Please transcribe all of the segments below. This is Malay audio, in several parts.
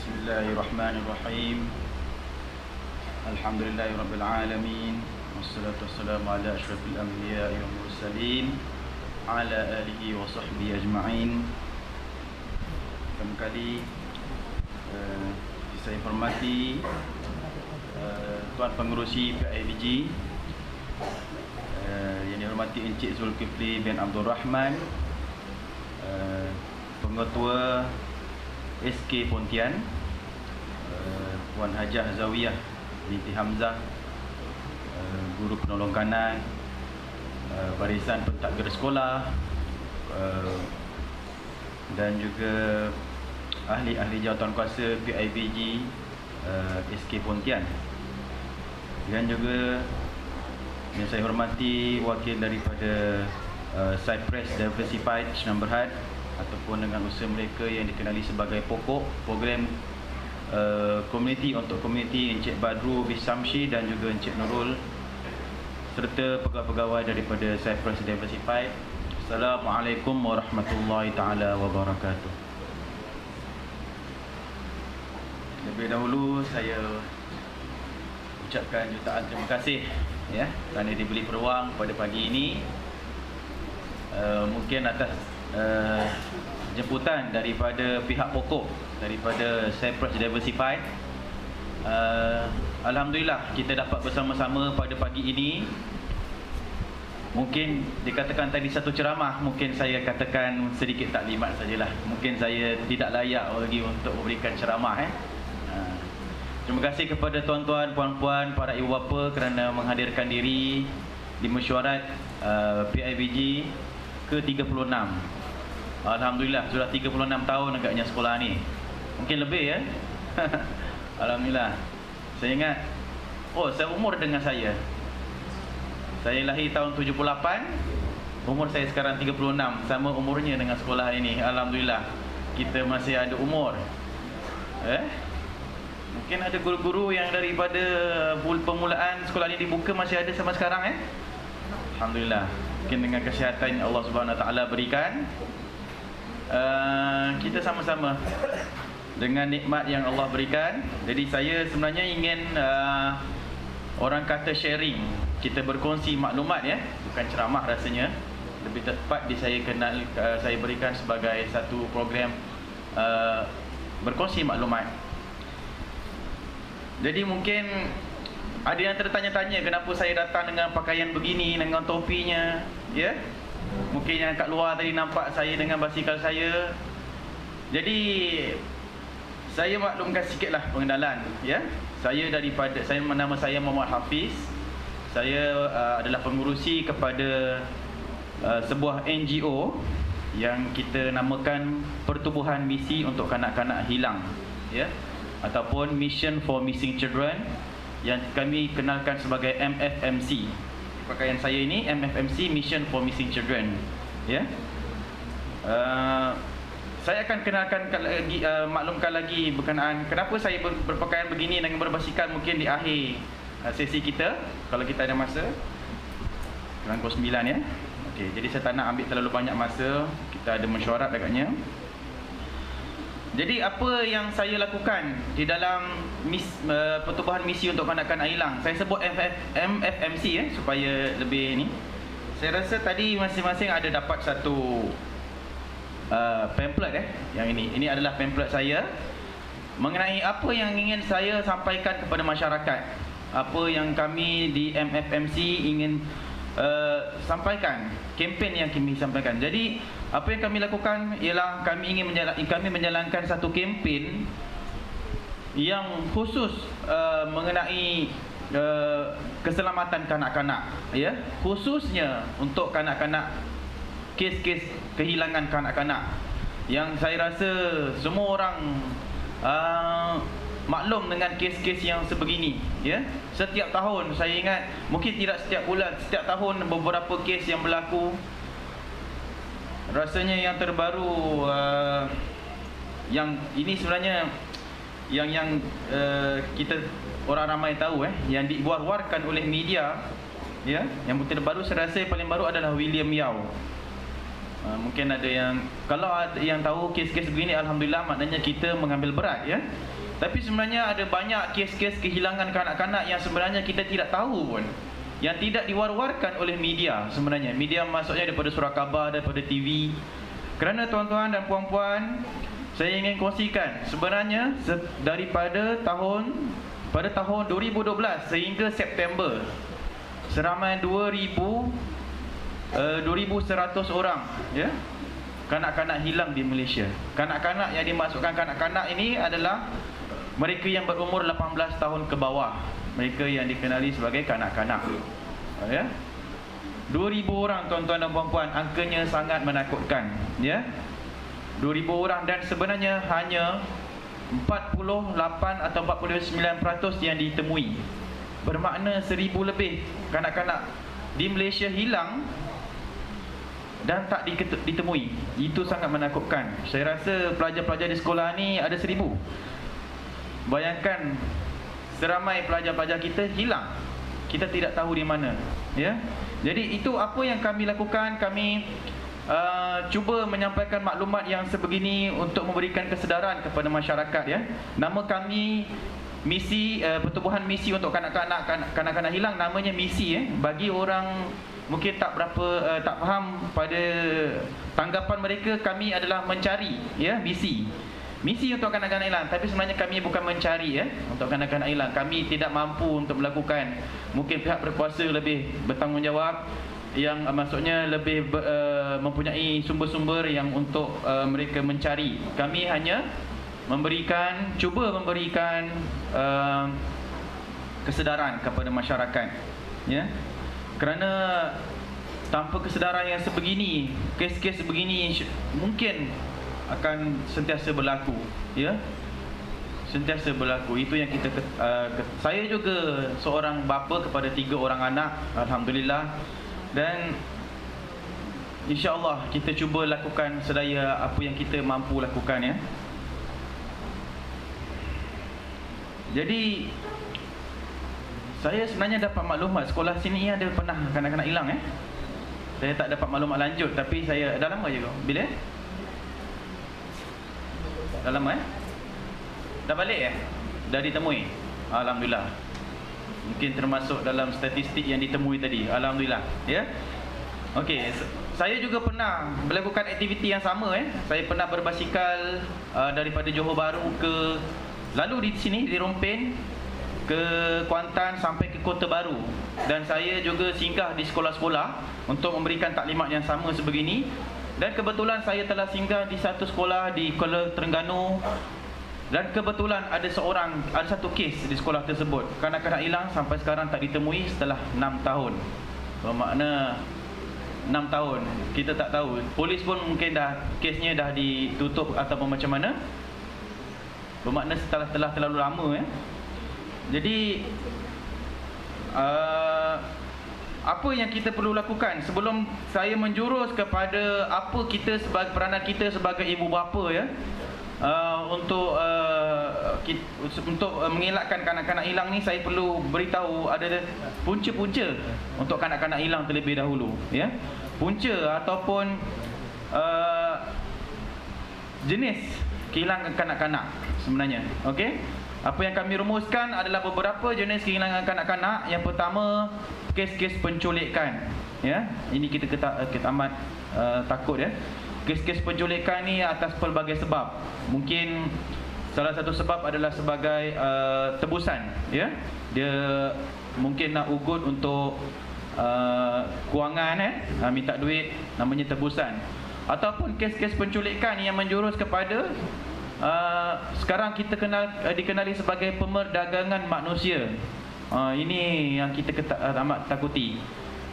Bismillahirrahmanirrahim. Alhamdulillahirabbil alamin. Wassalatu wassalamu ala asyrafil anbiya'i wal mursalin ala alihi wa sahbihi ajma'in. Pertama kali saya hormati Tuan Pengerusi PIBG, yang dihormati Encik Zulkifli bin Abdul Rahman, Pengetua SK Pontian, Puan Hajah Zawiyah binti Hamzah, Guru Penolong Kanan, Barisan Pentadbir Sekolah, dan juga ahli-ahli jawatankuasa PIBG SK Pontian, dan juga yang saya hormati wakil daripada Cypress Diversified Senam Berhad, ataupun dengan usaha mereka yang dikenali sebagai pokok program komuniti untuk komuniti, Encik Badru Bisamshi dan juga Encik Nurul, serta pegawai-pegawai daripada Cypress Diversified. Assalamualaikum warahmatullahi taala wabarakatuh. Lebih dahulu saya ucapkan jutaan terima kasih ya kerana diberi peluang pada pagi ini, mungkin atas jemputan daripada pihak pokok daripada Cypress Diversified. Alhamdulillah kita dapat bersama-sama pada pagi ini. Mungkin dikatakan tadi satu ceramah, mungkin saya katakan sedikit taklimat sajalah. Mungkin saya tidak layak lagi untuk memberikan ceramah. Terima kasih kepada tuan-tuan, puan-puan, para ibu bapa kerana menghadirkan diri di mesyuarat PIBG ke-36. Alhamdulillah sudah 36 tahun agaknya sekolah ni. Mungkin lebih ya. Alhamdulillah. Saya ingat, saya umur dengan saya. Saya lahir tahun 78. Umur saya sekarang 36. Sama umurnya dengan sekolah ini. Alhamdulillah. Kita masih ada umur. Mungkin ada guru-guru yang daripada permulaan sekolah ini dibuka masih ada sampai sekarang. Alhamdulillah. Mungkin dengan kesihatan yang Allah Subhanahu Wa Taala berikan, kita sama-sama dengan nikmat yang Allah berikan. Jadi saya sebenarnya ingin orang kata sharing, kita berkongsi maklumat ya, bukan ceramah rasanya. Lebih tepat saya berikan sebagai satu program berkongsi maklumat. Jadi mungkin ada yang tertanya-tanya kenapa saya datang dengan pakaian begini, dengan topinya, ya. Mungkin yang kat luar tadi nampak saya dengan basikal saya. Jadi saya maklumkan sikitlah pengenalan, ya. Nama saya Muhammad Hafiz. Saya adalah pengurusi kepada sebuah NGO yang kita namakan Pertubuhan Misi untuk Kanak-kanak Hilang, ya, ataupun Mission for Missing Children, yang kami kenalkan sebagai MFMC. Pakaian saya ini MFMC, Mission for Missing Children, ya. Saya akan kenalkan lagi, maklumkan lagi berkenaan kenapa saya berpakaian begini dengan berbasikal, mungkin di akhir sesi kita, kalau kita ada masa. Kurang pukul 9 ya. Okey, jadi saya tak nak ambil terlalu banyak masa, kita ada mesyuarat agaknya. Jadi apa yang saya lakukan di dalam Pertubuhan Misi untuk Kanak-kanak Hilang, saya sebut MFMC ya, supaya lebih ni. Saya rasa tadi masing-masing ada dapat satu pamphlet yang ini adalah pamphlet saya mengenai apa yang ingin saya sampaikan kepada masyarakat, apa yang kami di MFMC ingin sampaikan, kempen yang kami sampaikan. Jadi apa yang kami lakukan ialah kami menjalankan satu kempen yang khusus mengenai keselamatan kanak-kanak, ya, khususnya untuk kanak-kanak, kes-kes kehilangan kanak-kanak yang saya rasa semua orang maklum dengan kes-kes yang sebegini, ya. Setiap tahun, saya ingat mungkin tidak setiap bulan, setiap tahun beberapa kes yang berlaku. Rasanya yang terbaru yang ini sebenarnya yang kita orang ramai tahu, yang dibuat-buatkan oleh media, ya. Yang terbaru saya rasa paling baru adalah William Yau. Mungkin ada yang, kalau ada yang tahu kes-kes begini, alhamdulillah, maknanya kita mengambil berat, ya. Tapi sebenarnya ada banyak kes-kes kehilangan kanak-kanak yang sebenarnya kita tidak tahu pun, yang tidak diwar-warkan oleh media sebenarnya. Media maksudnya daripada surat khabar, daripada TV. Kerana tuan-tuan dan puan-puan, saya ingin kongsikan sebenarnya pada tahun 2012 sehingga September, seramai 2,100 orang, ya, kanak-kanak hilang di Malaysia. Kanak-kanak yang dimasukkan kanak-kanak ini adalah mereka yang berumur 18 tahun ke bawah. Mereka yang dikenali sebagai kanak-kanak, ya. 2,000 orang, tuan-tuan dan puan-puan. Angkanya sangat menakutkan, ya. 2,000 orang, dan sebenarnya hanya 48 atau 49% yang ditemui. Bermakna 1,000 lebih kanak-kanak di Malaysia hilang dan tak ditemui. Itu sangat menakutkan. Saya rasa pelajar-pelajar di sekolah ni ada 1,000. Bayangkan, seramai pelajar-pelajar kita hilang, kita tidak tahu di mana, ya. Jadi itu apa yang kami lakukan. Kami cuba menyampaikan maklumat yang sebegini untuk memberikan kesedaran kepada masyarakat, ya. Nama kami misi, pertubuhan misi untuk kanak-kanak hilang, namanya misi, ya. Bagi orang mungkin tak faham pada tanggapan mereka, kami adalah mencari, ya, misi untuk kanak-kanak hilang. Tapi sebenarnya kami bukan mencari, ya, untuk kanak-kanak hilang. Kami tidak mampu untuk melakukan. Mungkin pihak berkuasa lebih bertanggungjawab, yang maksudnya lebih mempunyai sumber-sumber yang untuk mereka mencari. Kami hanya cuba memberikan kesedaran kepada masyarakat, ya. Kerana tanpa kesedaran yang sebegini, kes-kes sebegini mungkin akan sentiasa berlaku, ya. Sentiasa berlaku. Itu yang kita saya juga seorang bapa kepada 3 orang anak, alhamdulillah. Dan insya-Allah kita cuba lakukan sedaya apa yang kita mampu lakukan, ya. Jadi saya sebenarnya dapat maklumat sekolah sini ada pernah kanak-kanak hilang, Saya tak dapat maklumat lanjut, tapi saya dah lama je kau. Bila? Dah lama, Dah balik, Dah ditemui. Alhamdulillah. Mungkin termasuk dalam statistik yang ditemui tadi. Alhamdulillah, ya. Okey, saya juga pernah melakukan aktiviti yang sama, Saya pernah berbasikal daripada Johor Bahru lalu di sini di Rompin ke Kuantan sampai ke Kota Baru, dan saya juga singgah di sekolah-sekolah untuk memberikan taklimat yang sama sebegini. Dan kebetulan saya telah singgah di satu sekolah di Kuala Terengganu, dan kebetulan ada satu kes di sekolah tersebut. Kanak-kanak hilang sampai sekarang tak ditemui setelah 6 tahun. Bermakna 6 tahun kita tak tahu. Polis pun mungkin kesnya dah ditutup ataupun macam mana. Bermakna setelah terlalu lama, Jadi apa yang kita perlu lakukan sebelum saya menjurus kepada apa peranan kita sebagai ibu bapa, untuk mengelakkan kanak-kanak hilang ni, saya perlu beritahu ada punca-punca untuk kanak-kanak hilang terlebih dahulu, punca ataupun jenis kehilangan kanak-kanak sebenarnya. Okey, apa yang kami rumuskan adalah beberapa jenis kehilangan kanak-kanak. Yang pertama, kes-kes penculikan, ini kita amat takut, Kes-kes penculikan ni atas pelbagai sebab. Mungkin salah satu sebab adalah sebagai tebusan, Dia mungkin nak ugut untuk kewangan, minta duit, namanya tebusan. Ataupun kes-kes penculikan yang menjurus kepada sekarang kita dikenali sebagai pemerdagangan manusia. Ini yang kita amat takuti.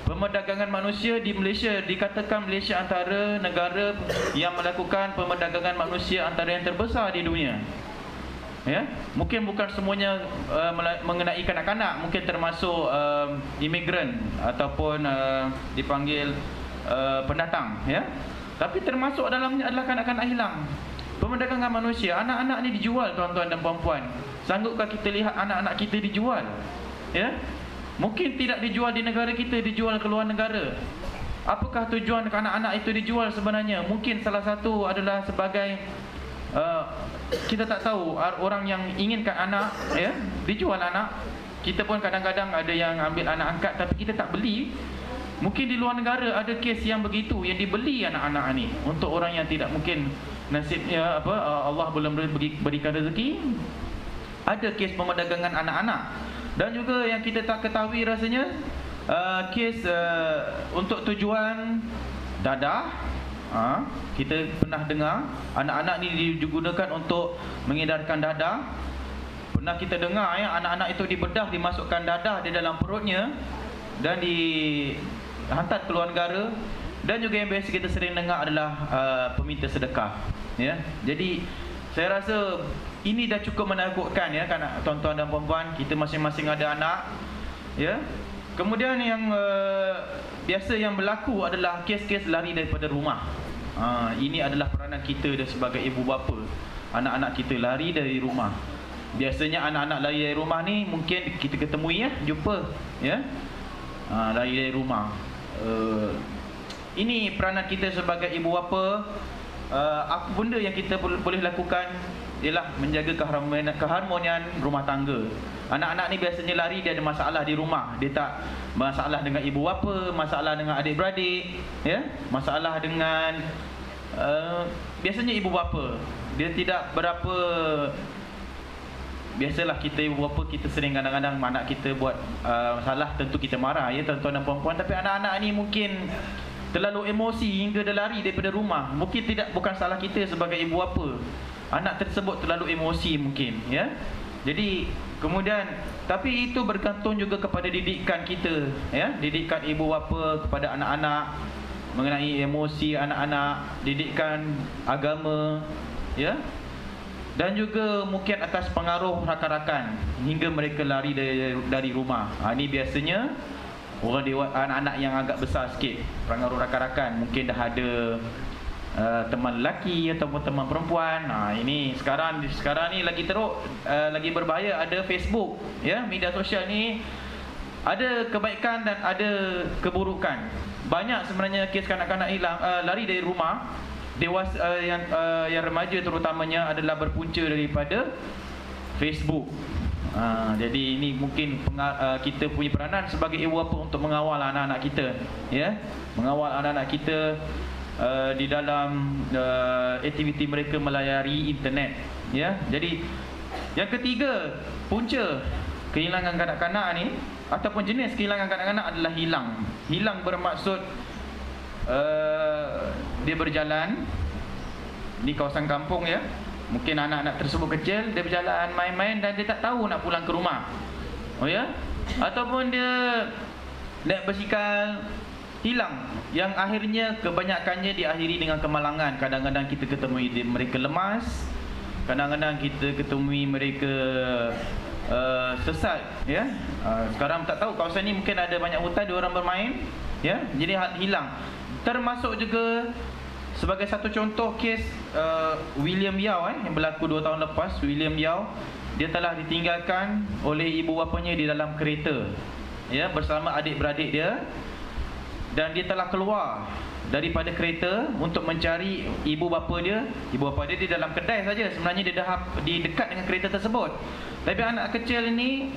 Pemerdagangan manusia di Malaysia, dikatakan Malaysia antara negara yang melakukan pemerdagangan manusia antara yang terbesar di dunia. Mungkin bukan semuanya mengenai kanak-kanak, mungkin termasuk imigran ataupun dipanggil pendatang, Tapi termasuk dalamnya adalah kanak-kanak hilang. Pemerdagangan manusia, anak-anak ni dijual, tuan-tuan dan puan-puan. Sanggupkah kita lihat anak-anak kita dijual? Mungkin tidak dijual di negara kita, dijual ke luar negara. Apakah tujuan anak-anak itu dijual sebenarnya? Mungkin salah satu adalah sebagai kita tak tahu, orang yang inginkan anak, ya, dijual anak. Kita pun kadang-kadang ada yang ambil anak angkat tapi kita tak beli. Mungkin di luar negara ada kes yang begitu, yang dibeli anak-anak ni untuk orang yang tidak mungkin nasibnya Allah belum berikan rezeki. Ada kes pemerdagangan anak-anak. Dan juga yang kita tak ketahui rasanya kes untuk tujuan dadah. Kita pernah dengar anak-anak ni digunakan untuk mengedarkan dadah. Pernah kita dengar anak-anak itu dibedah, dimasukkan dadah di dalam perutnya dan dihantar ke luar negara. Dan juga yang biasa kita sering dengar adalah peminta sedekah, ya. Jadi saya rasa ini dah cukup menakutkan, ya, kan, tuan-tuan dan puan-puan. Kita masing-masing ada anak, ya. Kemudian yang biasa yang berlaku adalah kes-kes lari daripada rumah. Ini adalah peranan kita sebagai ibu bapa. Anak-anak kita lari dari rumah. Biasanya anak-anak lari dari rumah ni mungkin kita ketemui, ya, jumpa, ya. Lari dari rumah. Ini peranan kita sebagai ibu bapa. Apa benda yang kita boleh lakukan ialah menjaga keharmonian rumah tangga. Anak-anak ni biasanya lari, dia ada masalah di rumah. Dia tak masalah dengan ibu bapa, masalah dengan adik-beradik, ya, masalah dengan biasanya ibu bapa. Dia tidak berapa. Biasalah kita ibu bapa, kita sering kadang-kadang anak kita buat salah, tentu kita marah, ya, tuan-tuan dan puan-puan. Tapi anak-anak ni mungkin terlalu emosi hingga dia lari daripada rumah. Mungkin bukan salah kita sebagai ibu bapa. Anak tersebut terlalu emosi mungkin, ya. Jadi kemudian, tapi itu bergantung juga kepada didikan kita, ya. Didikan ibu bapa kepada anak-anak mengenai emosi anak-anak, didikan agama, ya. Dan juga mungkin atas pengaruh rakan-rakan hingga mereka lari dari rumah. Ini biasanya orang dewasa, anak-anak yang agak besar sikit, pengaruh rakan-rakan, mungkin dah ada teman lelaki ataupun teman perempuan. Ini sekarang ni lagi teruk, lagi berbahaya. Ada Facebook, ya, media sosial ni ada kebaikan dan ada keburukan. Banyak sebenarnya kes kanak-kanak hilang, lari dari rumah. Dewasa yang remaja terutamanya adalah berpunca daripada Facebook. Jadi ini mungkin kita punya peranan sebagai ibu bapa untuk mengawal anak-anak kita, ya, mengawal anak-anak kita di dalam aktiviti mereka melayari internet, ya. Jadi yang ketiga, punca kehilangan kanak-kanak ni ataupun jenis kehilangan kanak-kanak adalah hilang. Hilang bermaksud dia berjalan di kawasan kampung, ya. Mungkin anak-anak tersebut kecil, dia berjalan main-main dan dia tak tahu nak pulang ke rumah. Ya. Ataupun dia naik basikal, hilang. Yang akhirnya kebanyakannya diakhiri dengan kemalangan. Kadang-kadang kita ketemui mereka lemas, kadang-kadang kita ketemui mereka sesat, ya. Sekarang tak tahu, kawasan ni mungkin ada banyak hutan, dia orang bermain, ya. Jadi hilang. Termasuk juga sebagai satu contoh kes William Yao, yang berlaku 2 tahun lepas. William Yao, dia telah ditinggalkan oleh ibu bapanya di dalam kereta, ya, bersama adik-beradik dia. Dan dia telah keluar daripada kereta untuk mencari ibu bapa dia. Ibu bapa dia di dalam kedai saja. Sebenarnya dia dah di dekat dengan kereta tersebut. Tapi anak kecil ini,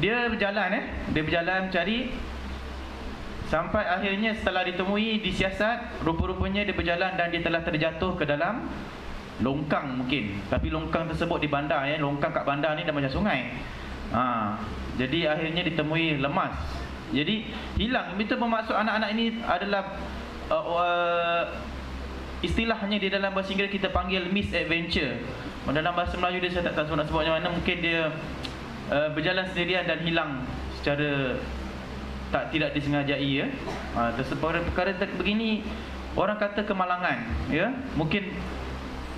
dia berjalan, dia berjalan mencari. Sampai akhirnya setelah ditemui, disiasat, rupa-rupanya dia berjalan dan dia telah terjatuh ke dalam longkang mungkin. Tapi longkang tersebut di bandar, ya. Longkang kat bandar ni dah macam sungai. Jadi akhirnya ditemui lemas. Jadi hilang. Itu bermaksud anak-anak ini adalah istilahnya di dalam bahasa Inggeris kita panggil misadventure. Dalam bahasa Melayu dia saya tak tahu nak sebut macam mana. Mungkin dia berjalan sendirian dan hilang secara tidak disengajai, ya. Perkara begini orang kata kemalangan, ya. Mungkin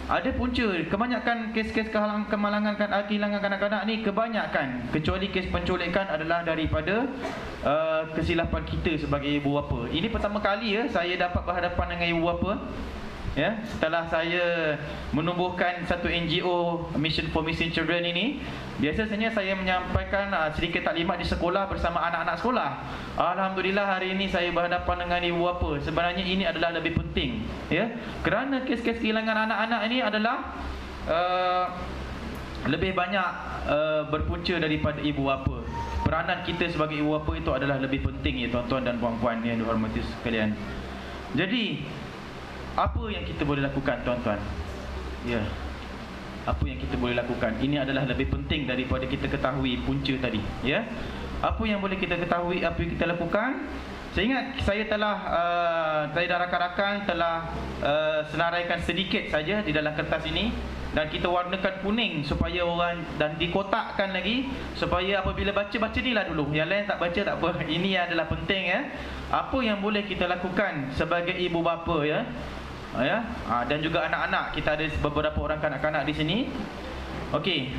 ada punca. Kebanyakan kes-kes kemalangan kehilangan kanak-kanak ni, kebanyakan, kecuali kes penculikan, adalah daripada kesilapan kita sebagai ibu bapa. Ini pertama kali, ya, saya dapat berhadapan dengan ibu bapa Ya, setelah saya menumbuhkan satu NGO Mission for Missing Children ini, biasanya saya menyampaikan sedikit taklimat di sekolah bersama anak-anak sekolah. Alhamdulillah hari ini saya berhadapan dengan ibu bapa. Sebenarnya ini adalah lebih penting, ya, kerana kes-kes kehilangan anak-anak ini adalah lebih banyak berpunca daripada ibu bapa. Peranan kita sebagai ibu bapa itu adalah lebih penting, ya tuan-tuan dan puan-puan yang dihormati sekalian. Jadi apa yang kita boleh lakukan, tuan-tuan? Ya, apa yang kita boleh lakukan? Ini adalah lebih penting daripada kita ketahui punca tadi, ya. Apa yang boleh kita ketahui, apa yang kita lakukan? Saya ingat saya telah saya dan rakan-rakan telah senaraikan sedikit saja di dalam kertas ini, dan kita warnakan kuning supaya orang, dan dikotakkan lagi supaya apabila baca ni lah dulu, yang lain tak baca tak apa. Ini adalah penting, ya. Apa yang boleh kita lakukan sebagai ibu bapa, ya, ya, dan juga anak-anak. Kita ada beberapa orang kanak-kanak di sini. Okey,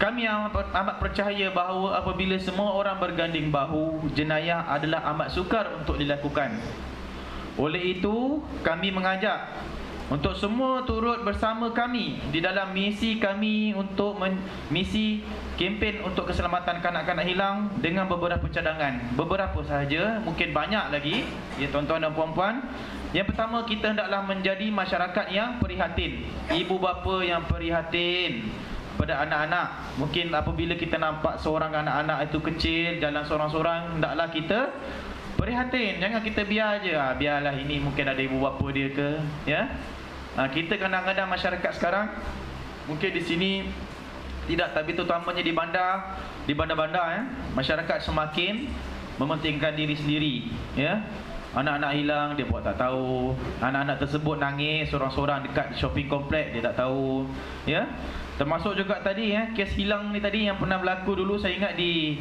kami amat percaya bahawa apabila semua orang berganding bahu, jenayah adalah amat sukar untuk dilakukan. Oleh itu, kami mengajak untuk semua turut bersama kami di dalam misi kami untuk misi kempen untuk keselamatan kanak-kanak hilang dengan beberapa cadangan. Beberapa sahaja, mungkin banyak lagi, ya tuan-tuan dan puan-puan. Yang pertama, kita hendaklah menjadi masyarakat yang prihatin, ibu bapa yang prihatin pada anak-anak. Mungkin apabila kita nampak seorang anak-anak itu kecil jalan seorang-seorang, hendaklah kita prihatin. Jangan kita biar je, biarlah ini mungkin ada ibu bapa dia ke, ya. Kita kadang-kadang masyarakat sekarang mungkin di sini tidak, tapi terutamanya di bandar-bandar, ya, masyarakat semakin mementingkan diri sendiri, ya. Anak-anak hilang dia buat tak tahu, anak-anak tersebut nangis seorang-seorang dekat shopping komplek dia tak tahu, ya. Termasuk juga tadi, ya, kes hilang ni tadi yang pernah berlaku dulu, saya ingat di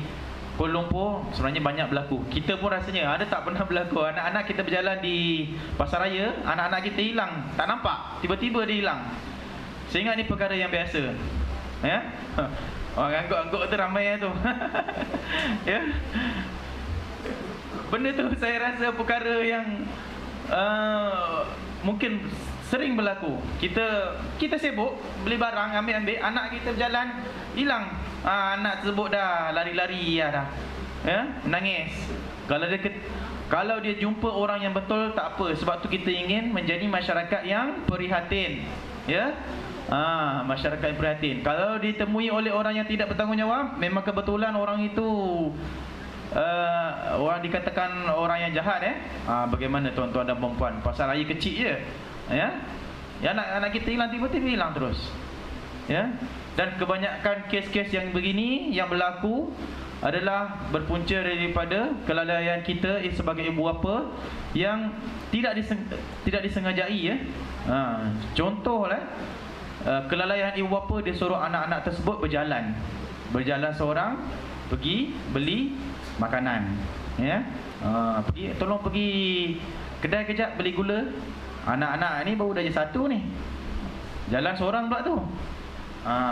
Kuala Lumpur. Sebenarnya banyak berlaku. Kita pun rasanya ada tak pernah berlaku. Anak-anak kita berjalan di pasaraya, anak-anak kita hilang, tak nampak, tiba-tiba dia hilang. Saya ingat ni perkara yang biasa, ya. Orang angguk-angguk tu ramai tu. Ya. Benda tu saya rasa perkara yang mungkin sering berlaku. Kita sibuk beli barang, ambil-ambil, anak kita berjalan hilang. Anak tersebut dah lari-lari dah, ya, menangis. Kalau dia jumpa orang yang betul, tak apa. Sebab tu kita ingin menjadi masyarakat yang prihatin, ya. Masyarakat yang prihatin. Kalau ditemui oleh orang yang tidak bertanggungjawab, memang kebetulan orang itu orang dikatakan orang yang jahat, bagaimana tuan-tuan dan puan-puan? Pasal raya kecil je, ya. Ya, anak kita hilang, tiba-tiba hilang terus, ya. Dan kebanyakan kes-kes yang begini yang berlaku adalah berpunca daripada kelalaian kita sebagai ibu bapa yang tidak disengajai, ya. Contohlah, kelalaian ibu bapa, dia suruh anak-anak tersebut berjalan seorang pergi beli makanan, ya. Tolong pergi kedai kejap beli gula. Anak-anak ni baru dah je satu ni, jalan seorang pula tu.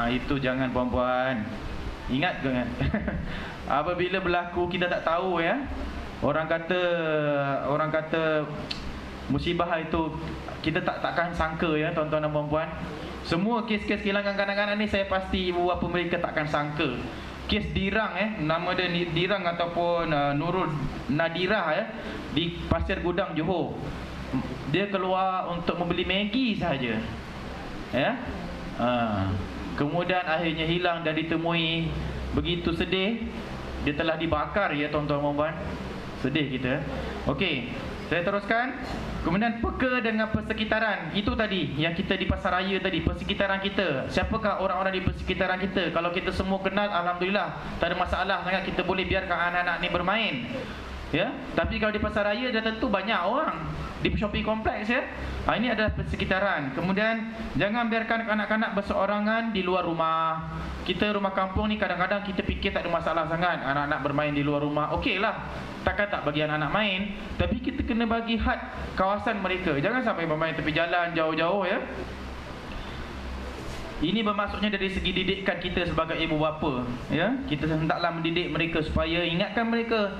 Itu jangan, puan-puan. Ingat jangan. Apabila berlaku kita tak tahu, ya. Orang kata musibah itu kita takkan sangka, ya tuan-tuan dan puan-puan. Semua kes-kes kehilangan kanak-kanak ni saya pasti ibu bapa mereka takkan sangka. Kes Dirang, nama dia Dirang ataupun Nurul Nadirah, ya, di Pasir Gudang, Johor. Dia keluar untuk membeli Maggi sahaja, ya. Kemudian akhirnya hilang dan ditemui. Begitu sedih. Dia telah dibakar, ya tuan-tuan dan puan. Sedih kita. Okey, saya teruskan. Kemudian peka dengan persekitaran. Itu tadi yang kita di pasaraya tadi, persekitaran kita. Siapakah orang-orang di persekitaran kita? Kalau kita semua kenal, alhamdulillah, tak ada masalah sangat, kita boleh biarkan anak-anak ni bermain, ya. Tapi kalau di pasaraya dah tentu banyak orang, di shopping kompleks, ya. Ini adalah persekitaran. Kemudian jangan biarkan kanak-kanak berseorangan di luar rumah. Kita rumah kampung ni kadang-kadang kita fikir tak ada masalah sangat anak-anak bermain di luar rumah. Okeylah, takkan tak bagi anak-anak main, tapi kita kena bagi had kawasan mereka. Jangan sampai bermain tepi jalan jauh-jauh, ya. Ini bermaksudnya dari segi didikan kita sebagai ibu bapa, ya. Kita hendaklah mendidik mereka supaya ingatkan mereka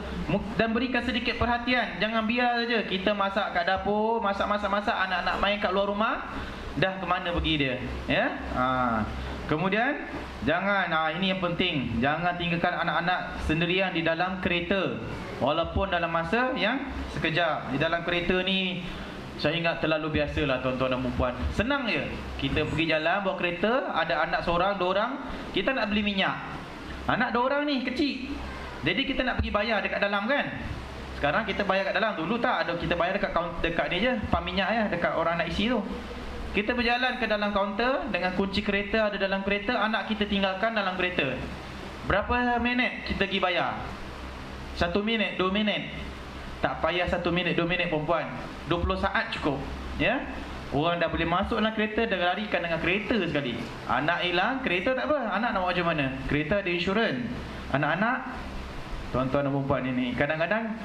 dan berikan sedikit perhatian. Jangan biar saja kita masak kat dapur, masak, anak-anak main kat luar rumah, dah ke mana pergi dia, ya. Kemudian jangan, ini yang penting, jangan tinggalkan anak-anak sendirian di dalam kereta, walaupun dalam masa yang sekejap. Di dalam kereta ni, saya ingat terlalu biasalah tuan-tuan dan puan. Senang je. Kita pergi jalan bawa kereta, ada anak seorang, dua orang, kita nak beli minyak. Anak dua orang ni kecil. Jadi kita nak pergi bayar dekat dalam kan. Sekarang kita bayar kat dalam. Dulu tak ada, kita bayar dekat ni je, pam minyak ya, dekat orang nak isi tu. Kita berjalan ke dalam kaunter dengan kunci kereta ada dalam kereta, anak kita tinggalkan dalam kereta. Berapa minit kita pergi bayar? 1 minit, 2 minit. Tak payah 1 minit, 2 minit perempuan, 20 saat cukup, ya. Orang dah boleh masuk dalam kereta, dah larikan dengan kereta sekali. Anak hilang, kereta tak apa. Anak nak buat macam mana? Kereta ada insurans. Anak-anak, tuan-tuan dan perempuan ini, kadang-kadang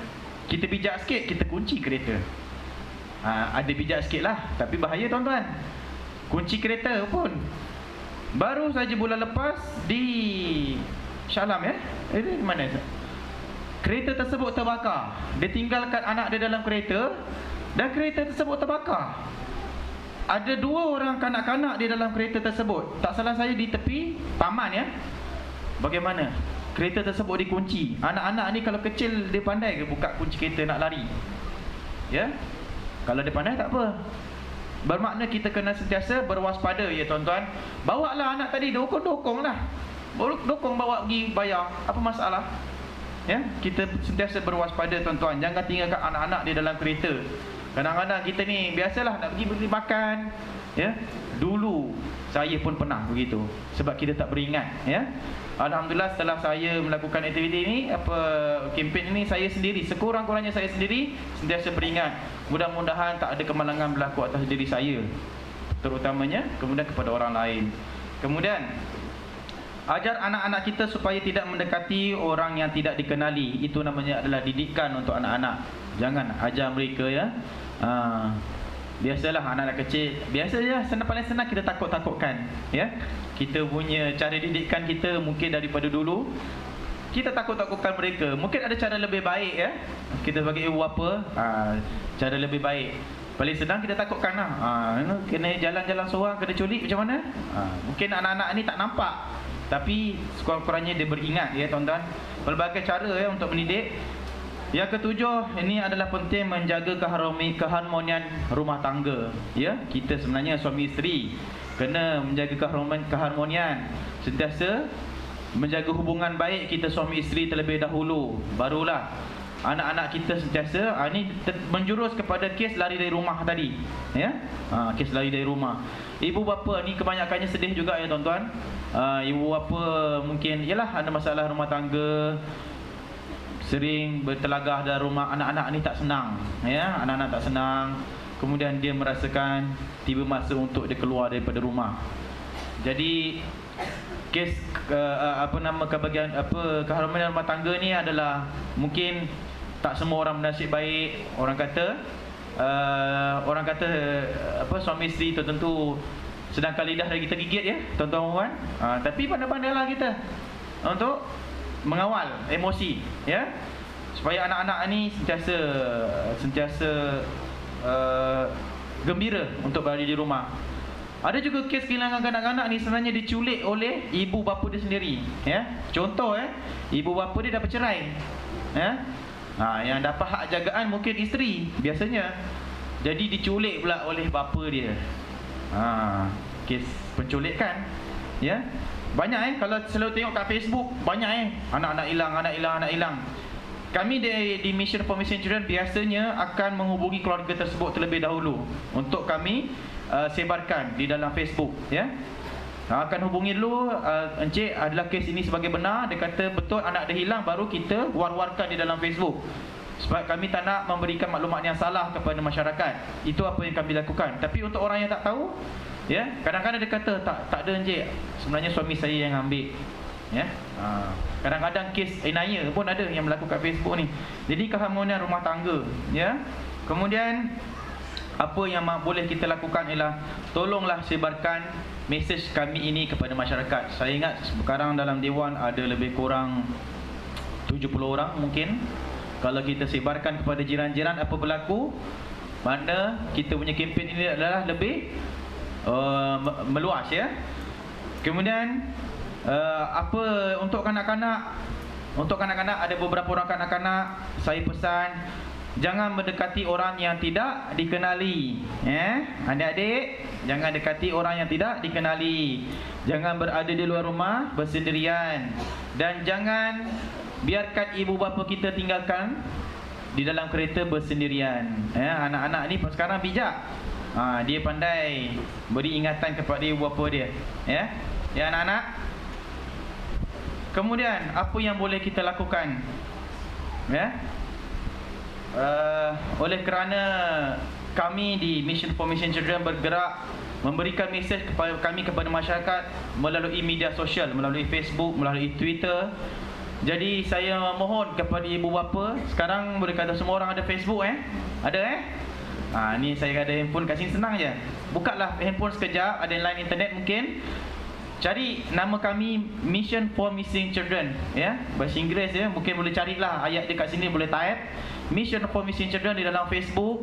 kita bijak sikit, kita kunci kereta. Ada bijak sikit lah, tapi bahaya tuan-tuan. Kunci kereta pun. Baru saja bulan lepas di Shah Alam, ya. Di mana? Kereta tersebut terbakar. Dia tinggalkan anak dia dalam kereta dan kereta tersebut terbakar. Ada 2 orang kanak-kanak di dalam kereta tersebut. Tak salah saya di tepi taman, ya. Bagaimana? Kereta tersebut dikunci. Anak-anak ni kalau kecil dia pandai ke buka kunci kereta nak lari? Ya. Kalau dia pandai tak apa. Bermakna kita kena sentiasa berwaspada, ya tuan-tuan. Bawalah anak tadi, dokong-dokonglah. Dokong bawa pergi bayar. Apa masalah? Ya, kita sentiasa berwaspada tuan-tuan. Jangan tinggalkan anak-anak di dalam kereta. Kadang-kadang kita ni biasalah nak pergi beli makan, ya. Dulu saya pun pernah begitu sebab kita tak beringat, ya. Alhamdulillah setelah saya melakukan aktiviti ini, kempen ini, saya sendiri, sekurang-kurangnya saya sendiri sentiasa beringat. Mudah-mudahan tak ada kemalangan berlaku atas diri saya terutamanya, kemudian kepada orang lain. Kemudian ajar anak-anak kita supaya tidak mendekati orang yang tidak dikenali. Itu namanya adalah didikan untuk anak-anak. Jangan ajar mereka, ya. Biasalah anak-anak kecil, biasa je, paling senang kita takut-takutkan, ya. Kita punya cara didikan kita mungkin daripada dulu kita takut-takutkan mereka. Mungkin ada cara lebih baik, ya. Kita sebagai ibu bapa, cara lebih baik. Paling senang kita takutkan lah. Kena jalan-jalan seorang, kena culik macam mana? Mungkin anak-anak ni tak nampak, tapi sekurang-kurangnya dia beringat, ya tuan-tuan. Pelbagai cara, ya, untuk mendidik. Yang ketujuh, ini adalah penting menjaga keharmonian rumah tangga, ya. Kita sebenarnya suami isteri kena menjaga keharmonian, sentiasa menjaga hubungan baik kita suami isteri terlebih dahulu, barulah anak-anak kita sentiasa. Ini menjurus kepada kes lari dari rumah tadi, ya. Kes lari dari rumah. Ibu bapa ni kebanyakannya sedih juga, ya tuan-tuan. Ibu bapa mungkin yalah ada masalah rumah tangga, sering bertelagah dalam rumah. Anak-anak ni tak senang, ya. Anak-anak tak senang. Kemudian dia merasakan tiba masa untuk dia keluar daripada rumah. Jadi kes keharmonian rumah tangga ni adalah mungkin tak semua orang bernasib baik. Orang kata suami isteri tertentu sedangkan lidah dari kita gigit, ya tuan-tuan. Tapi pandai-pandailah kita untuk mengawal emosi, ya, supaya anak-anak ni sentiasa gembira untuk berada di rumah. Ada juga kes kehilangan kanak-kanak ni sebenarnya diculik oleh ibu bapa dia sendiri, ya. Contoh, ibu bapa dia dah bercerai, ya. Yang dapat hak jagaan mungkin isteri biasanya. Jadi diculik pula oleh bapa dia. Kes penculikan, ya. Banyak, kalau selalu tengok kat Facebook, banyak anak-anak hilang. Kami di Mission for Missing Children biasanya akan menghubungi keluarga tersebut terlebih dahulu untuk kami sebarkan di dalam Facebook, ya. Akan hubungi dulu, encik adalah kes ini sebagai benar, dia kata betul anak dia hilang, baru kita war-warkan di dalam Facebook. Sebab kami tak nak memberikan maklumat yang salah kepada masyarakat. Itu apa yang kami lakukan. Tapi untuk orang yang tak tahu, ya, kadang-kadang dia kata tak ada encik, sebenarnya suami saya yang ambil, ya. Kadang-kadang kes inaya pun ada yang melakukan Facebook ni. Jadi keharmonian rumah tangga, ya. Kemudian apa yang boleh kita lakukan ialah tolonglah sebarkan mesej kami ini kepada masyarakat. Saya ingat sekarang dalam Dewan ada lebih kurang 70 orang mungkin. Kalau kita sebarkan kepada jiran-jiran apa berlaku, mana kita punya kempen ini adalah lebih meluas ya. Kemudian apa untuk kanak-kanak? Untuk kanak-kanak, ada beberapa orang kanak-kanak saya pesan jangan mendekati orang yang tidak dikenali. Adik-adik, jangan dekati orang yang tidak dikenali. Jangan berada di luar rumah bersendirian. Dan jangan biarkan ibu bapa kita tinggalkan di dalam kereta bersendirian. Anak-anak ni sekarang bijak. Dia pandai beri ingatan kepada ibu bapa dia. Ya anak-anak. Kemudian apa yang boleh kita lakukan? Oleh kerana kami di Mission for Missing Children bergerak memberikan mesej kepada masyarakat melalui media sosial, melalui Facebook, melalui Twitter. Jadi saya mohon kepada ibu bapa, sekarang boleh kata semua orang ada Facebook Ada ni saya ada handphone kat sini, senang je. Bukalah handphone sekejap, ada line internet mungkin. Cari nama kami Mission for Missing Children bahasa Inggeris mungkin boleh carilah ayat dia kat sini, boleh type Mission for Missing Children di dalam Facebook.